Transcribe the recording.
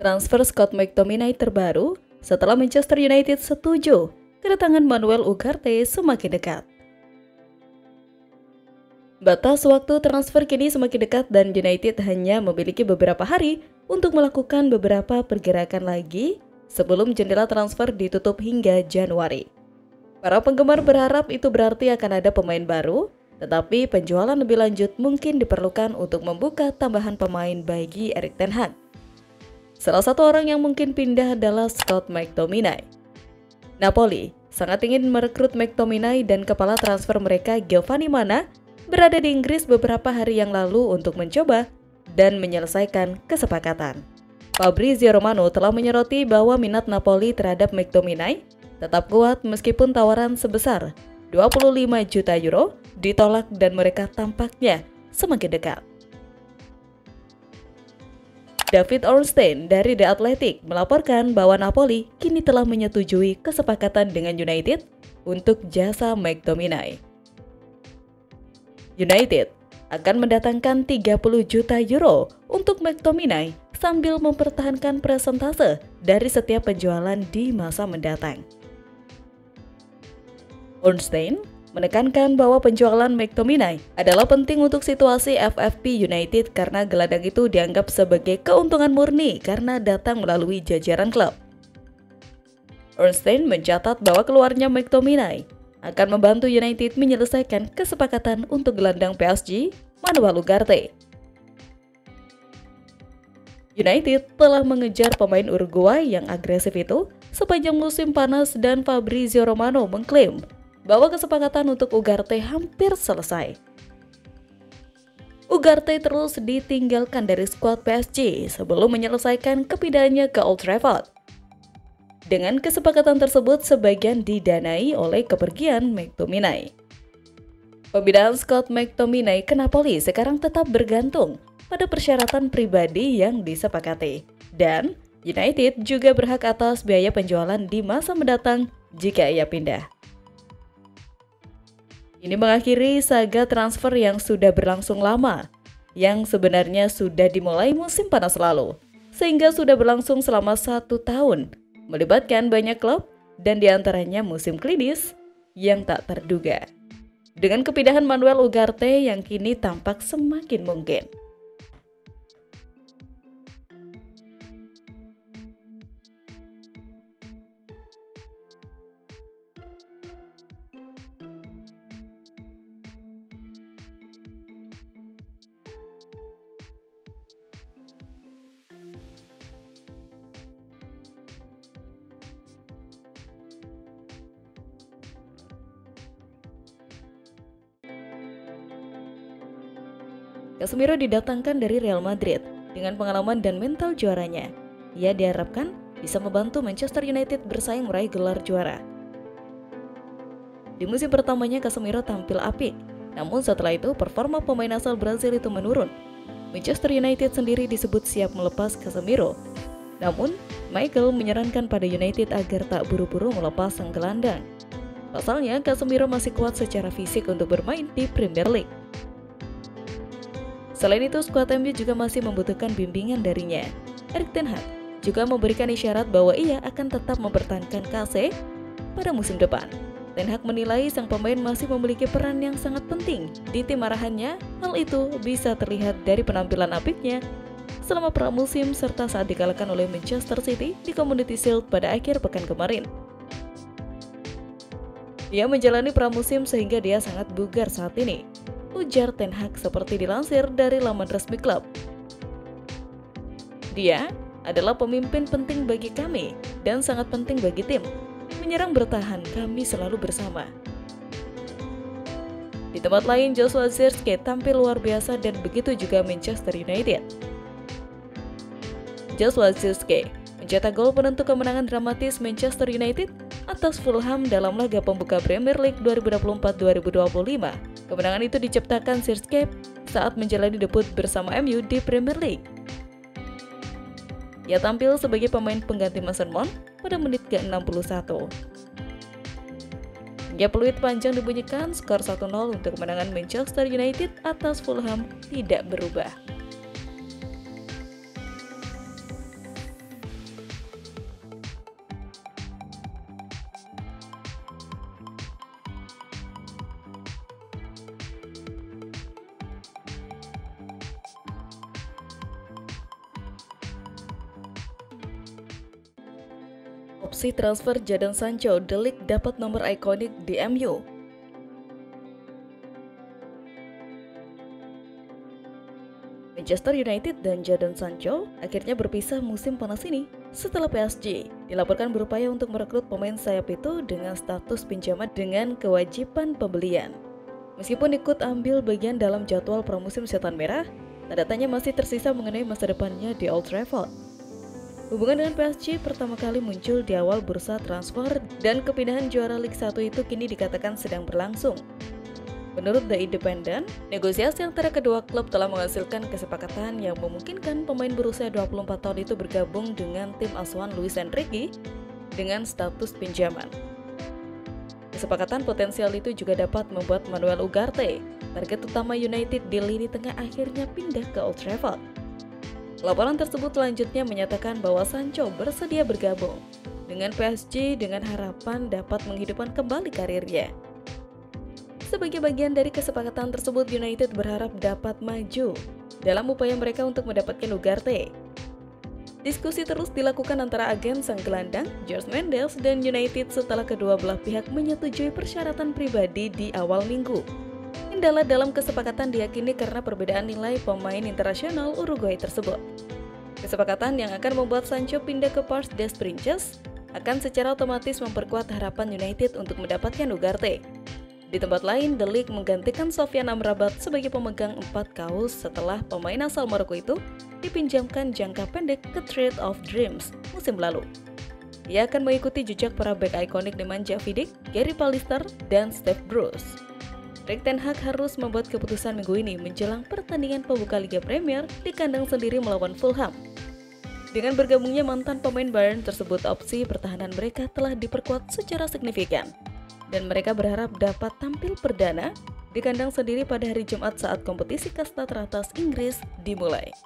Transfer Scott McTominay terbaru setelah Manchester United setuju kedatangan Manuel Ugarte semakin dekat. Batas waktu transfer kini semakin dekat dan United hanya memiliki beberapa hari untuk melakukan beberapa pergerakan lagi sebelum jendela transfer ditutup hingga Januari. Para penggemar berharap itu berarti akan ada pemain baru, tetapi penjualan lebih lanjut mungkin diperlukan untuk membuka tambahan pemain bagi Erik ten Hag. Salah satu orang yang mungkin pindah adalah Scott McTominay. Napoli sangat ingin merekrut McTominay dan kepala transfer mereka Giovanni Mana berada di Inggris beberapa hari yang lalu untuk mencoba dan menyelesaikan kesepakatan. Fabrizio Romano telah menyoroti bahwa minat Napoli terhadap McTominay tetap kuat meskipun tawaran sebesar 25 juta euro ditolak dan mereka tampaknya semakin dekat. David Ornstein dari The Athletic melaporkan bahwa Napoli kini telah menyetujui kesepakatan dengan United untuk jasa McTominay. United akan mendatangkan 30 juta euro untuk McTominay sambil mempertahankan persentase dari setiap penjualan di masa mendatang. Ornstein menekankan bahwa penjualan McTominay adalah penting untuk situasi FFP United karena gelandang itu dianggap sebagai keuntungan murni karena datang melalui jajaran klub. Ornstein mencatat bahwa keluarnya McTominay akan membantu United menyelesaikan kesepakatan untuk gelandang PSG Manuel Ugarte. United telah mengejar pemain Uruguay yang agresif itu sepanjang musim panas dan Fabrizio Romano mengklaim bahwa kesepakatan untuk Ugarte hampir selesai. Ugarte terus ditinggalkan dari skuad PSG sebelum menyelesaikan kepindahannya ke Old Trafford. Dengan kesepakatan tersebut sebagian didanai oleh kepergian McTominay. Pemindahan Scott McTominay ke Napoli sekarang tetap bergantung pada persyaratan pribadi yang disepakati. Dan United juga berhak atas biaya penjualan di masa mendatang jika ia pindah. Ini mengakhiri saga transfer yang sudah berlangsung lama, yang sebenarnya sudah dimulai musim panas lalu, sehingga sudah berlangsung selama 1 tahun, melibatkan banyak klub dan diantaranya musim klinis yang tak terduga. Dengan kepindahan Manuel Ugarte yang kini tampak semakin mungkin. Casemiro didatangkan dari Real Madrid dengan pengalaman dan mental juaranya. Ia diharapkan bisa membantu Manchester United bersaing meraih gelar juara. Di musim pertamanya Casemiro tampil apik, namun setelah itu performa pemain asal Brazil itu menurun. Manchester United sendiri disebut siap melepas Casemiro. Namun, Michael menyarankan pada United agar tak buru-buru melepas sang gelandang. Pasalnya, Casemiro masih kuat secara fisik untuk bermain di Premier League. Selain itu, skuad MU juga masih membutuhkan bimbingan darinya. Erik ten Hag juga memberikan isyarat bahwa ia akan tetap mempertahankan Kase pada musim depan. Ten Hag menilai sang pemain masih memiliki peran yang sangat penting di tim arahannya. Hal itu bisa terlihat dari penampilan apiknya selama pramusim serta saat dikalahkan oleh Manchester City di Community Shield pada akhir pekan kemarin. Dia menjalani pramusim sehingga dia sangat bugar saat ini, ujar ten Hag seperti dilansir dari laman resmi klub. Dia adalah pemimpin penting bagi kami dan sangat penting bagi tim. Menyerang bertahan, kami selalu bersama. Di tempat lain, Joshua Zirkzee tampil luar biasa dan begitu juga Manchester United. Joshua Zirkzee mencetak gol penentu kemenangan dramatis Manchester United atas Fulham dalam laga pembuka Premier League 2024-2025. Kemenangan itu diciptakan Zirkzee saat menjalani debut bersama MU di Premier League. Ia tampil sebagai pemain pengganti Mason Mount pada menit ke-61. Hingga peluit panjang dibunyikan, skor 1-0 untuk kemenangan Manchester United atas Fulham tidak berubah. Opsi transfer Jadon Sancho, De Ligt dapat nomor ikonik di MU. Manchester United dan Jadon Sancho akhirnya berpisah musim panas ini setelah PSG dilaporkan berupaya untuk merekrut pemain sayap itu dengan status pinjaman dengan kewajiban pembelian. Meskipun ikut ambil bagian dalam jadwal pramusim setan merah, tanda tanya masih tersisa mengenai masa depannya di Old Trafford. Hubungan dengan PSG pertama kali muncul di awal bursa transfer dan kepindahan juara Liga 1 itu kini dikatakan sedang berlangsung. Menurut The Independent, negosiasi antara kedua klub telah menghasilkan kesepakatan yang memungkinkan pemain berusia 24 tahun itu bergabung dengan tim asuhan Luis Enrique dengan status pinjaman. Kesepakatan potensial itu juga dapat membuat Manuel Ugarte, target utama United di lini tengah, akhirnya pindah ke Old Trafford. Laporan tersebut selanjutnya menyatakan bahwa Sancho bersedia bergabung dengan PSG dengan harapan dapat menghidupkan kembali karirnya. Sebagai bagian dari kesepakatan tersebut, United berharap dapat maju dalam upaya mereka untuk mendapatkan Ugarte. Diskusi terus dilakukan antara agen sang gelandang, George Mendes, dan United setelah kedua belah pihak menyetujui persyaratan pribadi di awal minggu. Kendala dalam kesepakatan diyakini karena perbedaan nilai pemain internasional Uruguay tersebut. Kesepakatan yang akan membuat Sancho pindah ke Parc des Princes akan secara otomatis memperkuat harapan United untuk mendapatkan Ugarte. Di tempat lain, De Ligt menggantikan Sofyan Amrabat sebagai pemegang 4 kaos setelah pemain asal Maroko itu dipinjamkan jangka pendek ke Trade of Dreams musim lalu. Ia akan mengikuti jejak para bek ikonik Nemanja Vidic, Gary Pallister, dan Steve Bruce. Erik ten Hag harus membuat keputusan minggu ini menjelang pertandingan pembuka Liga Premier di kandang sendiri melawan Fulham. Dengan bergabungnya mantan pemain Bayern tersebut, opsi pertahanan mereka telah diperkuat secara signifikan. Dan mereka berharap dapat tampil perdana di kandang sendiri pada hari Jumat saat kompetisi kasta teratas Inggris dimulai.